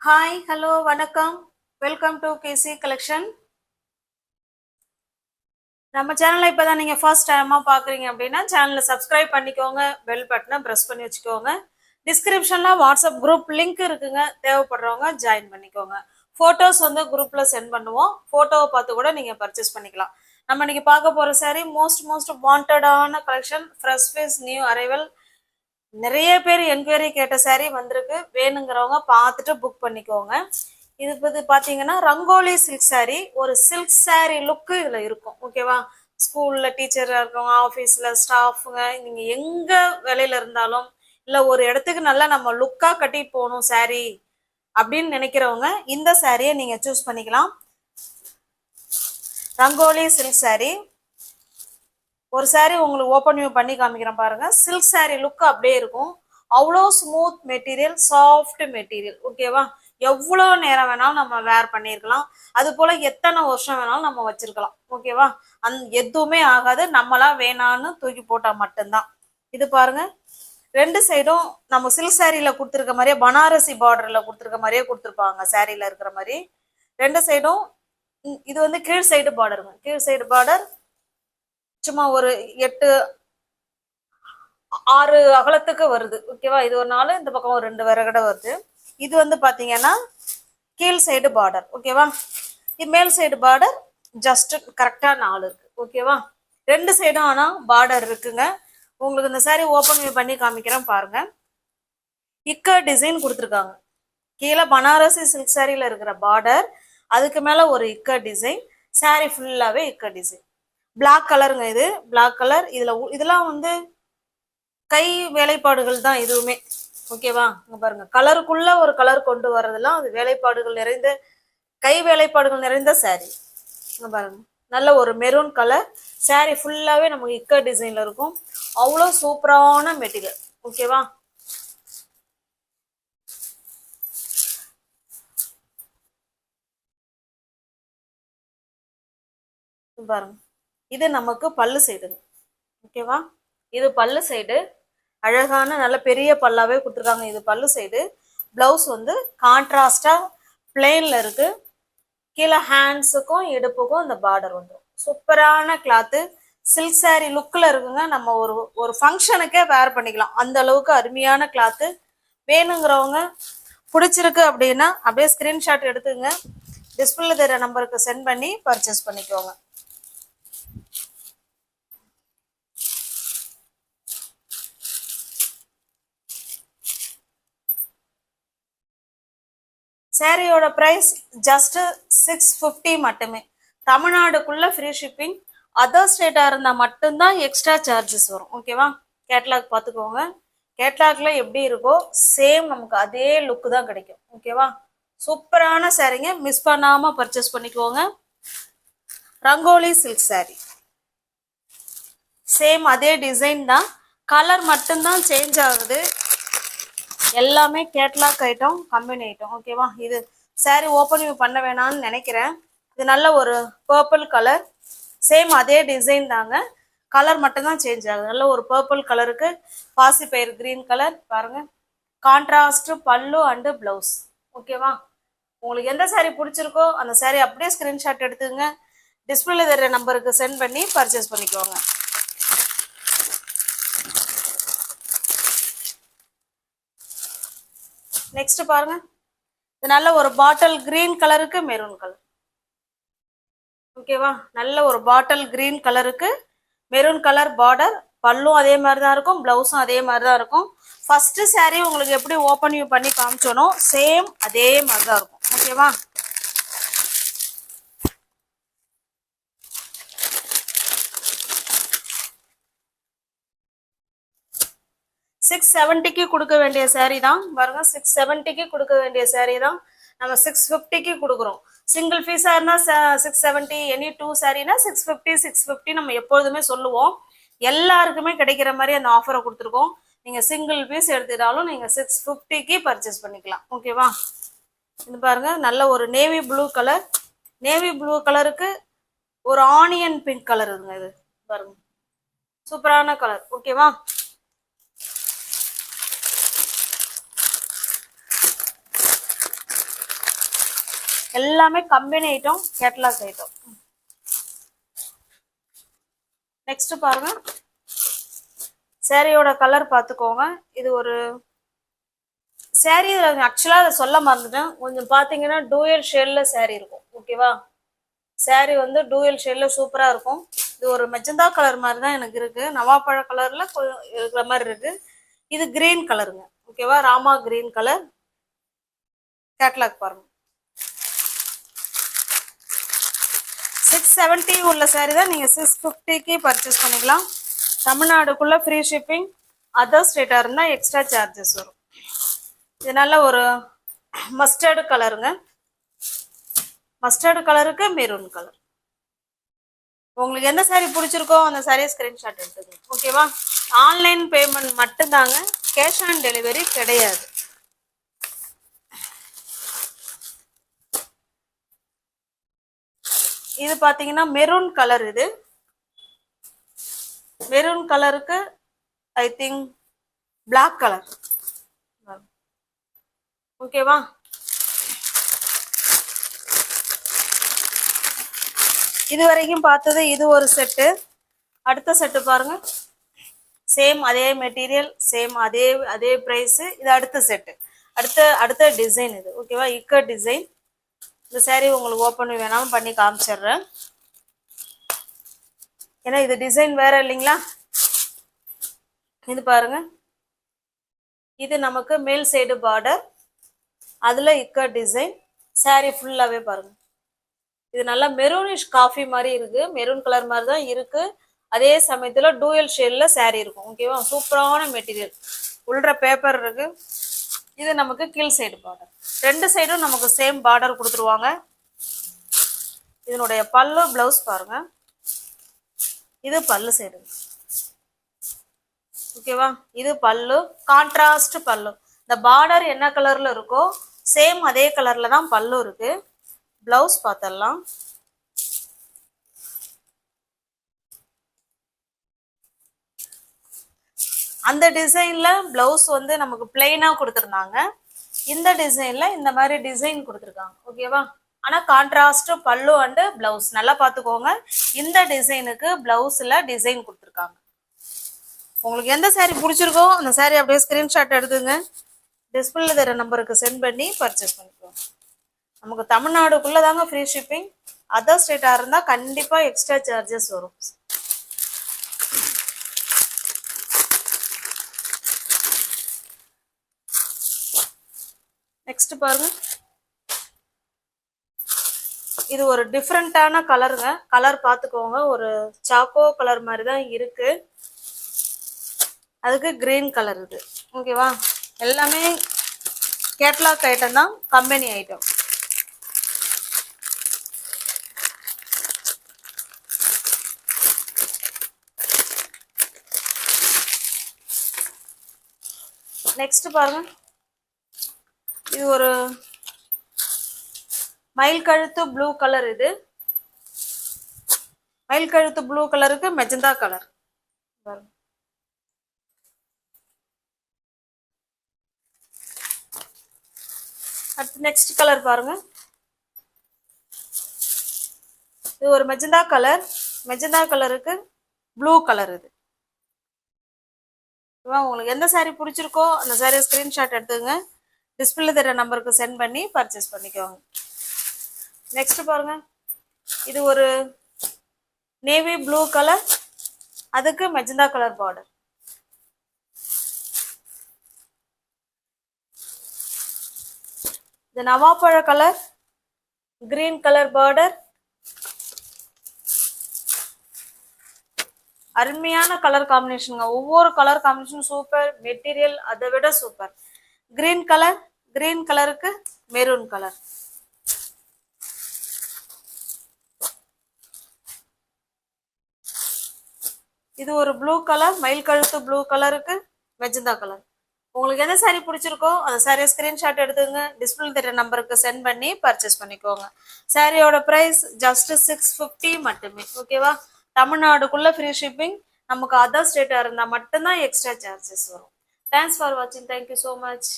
Hi hello வணக்கம். Welcome to KC collection. நம்ம சேனலை இப்போ தான் நீங்கள் ஃபர்ஸ்ட் டைமாக பார்க்குறீங்க அப்படின்னா சேனலை சப்ஸ்கிரைப் பண்ணிக்கோங்க, பெல் பட்டனை ப்ரெஸ் பண்ணி வச்சுக்கோங்க. டிஸ்கிரிப்ஷனில் வாட்ஸ்அப் குரூப் லிங்க் இருக்குங்க, தேவைப்படுறவங்க ஜாயின் பண்ணிக்கோங்க. ஃபோட்டோஸ் வந்து குரூப்பில் சென்ட் பண்ணுவோம், ஃபோட்டோவை பார்த்து கூட நீங்கள் பர்ச்சேஸ் பண்ணிக்கலாம். நம்ம இன்னைக்கு பார்க்க போகிற சாரீ மோஸ்ட் வாண்டடான கலெக்ஷன், ஃப்ரெஷ் ஃபேஸ் நியூ அரைவல். நிறைய பேர் என்கொயரி கேட்ட சாரீ வந்திருக்கு, வேணுங்கிறவங்க பார்த்துட்டு புக் பண்ணிக்கோங்க. இது பார்த்தீங்கன்னா ரங்கோலி சில்க் சாரீ. ஒரு சில்க் சாரீ லுக்கு இதில் இருக்கும். ஓகேவா? ஸ்கூலில் டீச்சராக இருக்கவங்க, ஆஃபீஸில் ஸ்டாஃபுங்க, நீங்கள் எங்கே வேலையில் இருந்தாலும் இல்லை ஒரு இடத்துக்கு நல்லா நம்ம லுக்காக கட்டிட்டு போகணும் சாரீ அப்படின்னு நினைக்கிறவங்க இந்த சாரியை நீங்கள் சூஸ் பண்ணிக்கலாம். ரங்கோலி சில்க் சாரீ. ஒரு சாரீ உங்களுக்கு ஓப்பன் வியூ பண்ணி காமிக்கிறேன் பாருங்க. சில்க் சாரீ லுக் அப்படியே இருக்கும். அவ்வளோ ஸ்மூத் மெட்டீரியல், சாஃப்ட் மெட்டீரியல். ஓகேவா? எவ்வளோ நேரம் வேணாலும் நம்ம வேர் பண்ணியிருக்கலாம், அது போல எத்தனை வருஷம் வேணாலும் நம்ம வச்சிருக்கலாம். ஓகேவா? எதுவுமே ஆகாது, நம்மளா வேணான்னு தூக்கி போட்டா மட்டும்தான். இது பாருங்க, ரெண்டு சைடும் நம்ம சில்க் சாரியில கொடுத்துருக்க மாதிரியே பனாரசி பார்டர்ல கொடுத்துருக்க மாதிரியே கொடுத்துருப்பாங்க சாரியில இருக்கிற மாதிரி. ரெண்டு சைடும் இது வந்து கீழ் சைடு பார்டருங்க. கீழ் சைடு பார்டர் சும்மா ஒரு 8-6 அகலத்துக்கு வருது. ஓகேவா? இது ஒரு 4, இந்த பக்கம் ஒரு 2 விறகடை வருது. இது வந்து பாத்தீங்கன்னா கீழ் சைடு பார்டர். ஓகேவா? இது மேல் சைடு பார்டர் ஜஸ்ட் கரெக்டா 4 இருக்கு. ஓகேவா? ரெண்டு சைடும் ஆனா பார்டர் இருக்குங்க. உங்களுக்கு இந்த சாரி ஓப்பன் பண்ணி காமிக்கிறேன் பாருங்க. இக்க டிசைன் கொடுத்துருக்காங்க. கீழே பனாரசி சில்க் சாரியில இருக்கிற பார்டர், அதுக்கு மேல ஒரு இக்க டிசைன். சாரி ஃபுல்லாவே இக்க டிசைன். பிளாக் கலருங்க. இது பிளாக் கலர். இதெல்லாம் வந்து கை வேலைப்பாடுகள் தான் இதுவுமே. ஓகேவா? இங்க பாருங்க, கலருக்குள்ள ஒரு கலர் கொண்டு வர்றதெல்லாம் அது வேலைப்பாடுகள் நிறைந்த, கை வேலைப்பாடுகள் நிறைந்த சாரி. இங்க பாருங்க, நல்ல ஒரு மெரூன் கலர் சாரி ஃபுல்லாவே நமக்கு இக்க டிசைன்ல இருக்கும். அவ்வளோ சூப்பரான மெட்டீரியல். ஓகேவா? பாருங்க, இது நமக்கு பல்லு சைடுங்க. ஓகேவா? இது பல்லு சைடு. அழகான நல்ல பெரிய பல்லாவே கொடுத்துருக்காங்க. இது பல்லு சைடு. பிளவுஸ் வந்து கான்ட்ராஸ்டா பிளெயின்ல இருக்கு. கீழே ஹேண்ட்ஸுக்கும் இடுப்புக்கும் இந்த பார்டர் வந்துடும். சூப்பரான கிளாத்து, சில்க் சாரி லுக்கில் இருக்குங்க. நம்ம ஒரு ஃபங்க்ஷனுக்கே வேர் பண்ணிக்கலாம், அந்த அளவுக்கு அருமையான கிளாத்து. வேணுங்கிறவங்க பிடிச்சிருக்கு அப்படின்னா அப்படியே ஸ்கிரீன்ஷாட் எடுத்துங்க, டிஸ்பிளே தெரிய நம்பருக்கு சென்ட் பண்ணி பர்ச்சேஸ் பண்ணிக்கோங்க. சாரியோட ப்ரைஸ் ஜஸ்ட் 650 மட்டுமே. தமிழ்நாடுக்குள்ள ஃப்ரீ ஷிப்பிங். அதர் ஸ்டேட்டாக இருந்தால் மட்டும்தான் எக்ஸ்ட்ரா சார்ஜஸ் வரும். ஓகேவா? கேட்லாக் பார்த்துக்கோங்க. கேட்லாக்ல எப்படி இருக்கோ சேம் நமக்கு அதே லுக்கு தான் கிடைக்கும். ஓகேவா? சூப்பரான சாரீங்க, மிஸ் பண்ணாமல் பர்ச்சேஸ் பண்ணிக்கோங்க. ரங்கோலி சில்க் சாரி, சேம் அதே டிசைன் தான், கலர் மட்டும்தான் சேஞ்ச் ஆகுது. எல்லாமே கேட்லாக் ஐட்டம், கம்பெனி ஐட்டம். ஓகேவா? இது சாரி ஓப்பன் பண்ண வேணாம்னு நினைக்கிறேன். இது நல்ல ஒரு பர்பிள் கலர், சேம் அதே டிசைன் தாங்க, கலர் மட்டும்தான் சேஞ்ச் ஆகுது. நல்ல ஒரு பர்பிள் கலருக்கு பாசிப்பயிர் கிரீன் கலர் பாருங்க. கான்ட்ராஸ்ட் பல்லு அண்டு பிளவுஸ். ஓகேவா? உங்களுக்கு எந்த சாரி பிடிச்சிருக்கோ அந்த சாரி அப்படியே ஸ்கிரீன்ஷாட் எடுத்துங்க, டிஸ்பிளே தெரிய நம்பருக்கு சென்ட் பண்ணி பர்ச்சேஸ் பண்ணிக்கோங்க. நெக்ஸ்ட் பாருங்க, இது நல்ல ஒரு பாட்டில் கிரீன் கலருக்கு மெரூன் கலர். ஓகேவா? நல்ல ஒரு பாட்டில் கிரீன் கலருக்கு மெரூன் கலர் பார்டர். பல்லும் அதே மாதிரி தான் இருக்கும், பிளவுஸும் அதே மாதிரி தான் இருக்கும். ஃபர்ஸ்ட் சாரி உங்களுக்கு எப்படி ஓப்பன் வியூ பண்ணி காமிச்சோனோ சேம் அதே மாதிரி தான் இருக்கும். ஓகேவா? $670 கொடுக்க வேண்டிய சாரீ தான் பாருங்க. $670 கொடுக்க வேண்டிய சாரீ தான் நம்ம $650 கொடுக்குறோம். சிங்கிள் பீஸா இருந்தா 670, எனி 2 சாரீனா 650 நம்ம எப்பொழுதுமே சொல்லுவோம். எல்லாருக்குமே கிடைக்கிற மாதிரி அந்த ஆஃபரை கொடுத்துருக்கோம். நீங்க சிங்கிள் பீஸ் எடுத்துட்டாலும் நீங்க 650 பர்ச்சேஸ் பண்ணிக்கலாம். ஓகேவா? இது பாருங்க, நல்ல ஒரு navy blue colour. Navy blue கலருக்கு ஒரு ஆனியன் பிங்க் கலர் இருக்குங்க. இது பாருங்க, சூப்பரான கலர். ஓகேவா? எல்லாமே company item, catalogue item. Next பாருங்க, சாரியோட கலர் பார்த்துக்கோங்க. இது ஒரு சாரி, ஆக்சுவலாக அதை சொல்ல மறந்துட்டேன். கொஞ்சம் பார்த்தீங்கன்னா டூயல் ஷேடில் சாரி இருக்கும். ஓகேவா, சாரி வந்து டூயல் ஷேடில் சூப்பராக இருக்கும். இது ஒரு மெஜந்தா கலர் மாதிரி தான் எனக்கு இருக்கு, நவாப்பழ கலரில் இருக்கிற மாதிரி இருக்கு. இது கிரீன் கலருங்க. ஓகேவா, ராமா கிரீன் கலர். கேட்லாக் பாருங்க. 670 உள்ள சாரி தான் நீங்கள் 650க்கு பர்ச்சேஸ் பண்ணிக்கலாம். தமிழ்நாடுக்குள்ள ஃப்ரீ ஷிப்பிங், அதர் ஸ்டேட்டாக இருந்தால் எக்ஸ்ட்ரா சார்ஜஸ் வரும். இது நல்ல ஒரு மஸ்டர்டு கலருங்க. மஸ்டர்டு கலருக்கு மெரூன் கலர். உங்களுக்கு எந்த சாரி பிடிச்சிருக்கோ அந்த சாரியை ஸ்கிரீன்ஷாட் எடுத்துக்கோங்க. ஓகேவா, ஆன்லைன் பேமெண்ட் மட்டும்தாங்க, கேஷ் ஆன் டெலிவரி கிடையாது. இது பார்த்தீங்கன்னா மெரூன் கலர். இது மெரூன் கலருக்கு ஐ திங்க் பிளாக் கலர். ஓகேவா, இது வரைக்கும் பார்த்தது இது ஒரு செட்டு. அடுத்த செட்டு பாருங்க, சேம் அதே மெட்டீரியல், சேம் அதே ப்ரைஸு. இது அடுத்த செட்டு, அடுத்த டிசைன் இது. ஓகேவா, இக்கட் டிசைன். இந்த சாரீ உங்களுக்கு ஓப்பன் வேணாலும் பண்ணி காமிச்சிடுறேன், ஏன்னா இது டிசைன் வேற இல்லைங்களா. இது பாருங்க, இது நமக்கு மேல் சைடு பார்டர், அதுல இக்கட் டிசைன். சாரீ ஃபுல்லாவே பாருங்க, இது நல்லா மெரூனிஷ் காஃபி மாதிரி இருக்கு, மெரூன் கலர் மாதிரி தான் இருக்கு. அதே சமயத்துல டூயல் ஷேட்ல சாரீ இருக்கும். ஓகேவா, சூப்பரான மெட்டீரியல், உள்ள பேப்பர் இருக்கு. இது நமக்கு கீழ் சைடு பார்டர், ரெண்டு சைடும் நமக்கு சேம் பார்டர் கொடுத்துருவாங்க. இதனுடைய பல்லு பிளவுஸ் பாருங்க, இது பல்லு சைடு. ஓகேவா, இது பல்லு, கான்ட்ராஸ்ட் பல்லு. இந்த பார்டர் என்ன கலர்ல இருக்கோ சேம் அதே கலர்ல தான் பல்லு இருக்கு. பிளவுஸ் பார்த்தலாம். அந்த டிசைன்ல பிளவுஸ் வந்து நமக்கு பிளெயினா கொடுத்துருந்தாங்க, இந்த டிசைன்ல இந்த மாதிரி டிசைன் கொடுத்துருக்காங்க. ஓகேவா, ஆனா கான்ட்ராஸ்ட் பல்லு அண்ட் பிளவுஸ் நல்லா பார்த்துக்கோங்க. இந்த டிசைனுக்கு பிளவுஸ்ல டிசைன் கொடுத்துருக்காங்க. உங்களுக்கு எந்த சாரீ பிடிச்சிருக்கோ அந்த சாரீ அப்படியே ஸ்கிரீன்ஷாட் எடுத்துங்க, டிஸ்பிளேல தர நம்பருக்கு சென்ட் பண்ணி பர்ச்சேஸ் பண்ணிக்கோங்க. நமக்கு தமிழ்நாடுக்குள்ள தாங்க ஃப்ரீ ஷிப்பிங், அதர் ஸ்டேட்டா இருந்தா கண்டிப்பா எக்ஸ்ட்ரா சார்ஜஸ் வரும். நெக்ஸ்ட் பாருங்க, இது ஒரு டிஃப்ரெண்டான கலருங்க. கலர் பார்த்துக்கோங்க, ஒரு சாக்கோ கலர் மாதிரி தான் இருக்கு, அதுக்கு கிரீன் கலர். இது ஓகேவா, எல்லாமே கேட்லாக் ஐட்டம் தான், கம்பெனி ஐட்டம். நெக்ஸ்ட் பாருங்க, இது ஒரு மயில் கழுத்து ப்ளூ கலர். இது மயில் கழுத்து ப்ளூ கலருக்கு மெஜந்தா கலர். அடுத்து நெக்ஸ்ட் கலர் பாருங்க, இது ஒரு மெஜந்தா கலர், மெஜந்தா கலருக்கு ப்ளூ கலர். இது உங்களுக்கு எந்த சாரீ பிடிச்சிருக்கோ அந்த சாரியை ஸ்கிரீன்ஷாட் எடுத்துங்க, டிஸ்பிளே தர நம்பருக்கு சென்ட் பண்ணி பர்ச்சேஸ் பண்ணிக்கோங்க. நெக்ஸ்ட் பாருங்க, இது ஒரு நேவி ப்ளூ கலர், அதுக்கு மெஜந்தா கலர் பார்டர். இது நவாப்பழ கலர், கிரீன் கலர் பார்டர். அருமையான கலர் காம்பினேஷனுங்க, ஒவ்வொரு கலர் காம்பினேஷன் சூப்பர், மெட்டீரியல் அதை விட சூப்பர். கிரீன் கலர், கிரீன் கலருக்கு மெரூன் கலர். இது ஒரு ப்ளூ கலர், மயில் கழுத்து ப்ளூ கலருக்கு மெஜந்தா கலர். உங்களுக்கு எந்த சாரீ பிடிச்சிருக்கோ அந்த சாரியை ஸ்கிரீன்ஷாட் எடுத்துங்க, டிஸ்பிளே தர நம்பருக்கு சென்ட் பண்ணி பர்ச்சேஸ் பண்ணிக்கோங்க. சாரியோட பிரைஸ் ஜஸ்ட் 650 மட்டுமே. ஓகேவா, தமிழ்நாடுக்குள்ள ஃப்ரீ ஷிப்பிங், நமக்கு அதர் ஸ்டேட்டா இருந்தா மட்டும்தான் எக்ஸ்ட்ரா சார்ஜஸ் வரும். தேங்க்ஸ் ஃபார் வாட்சிங், தேங்க்யூ ஸோ மச்.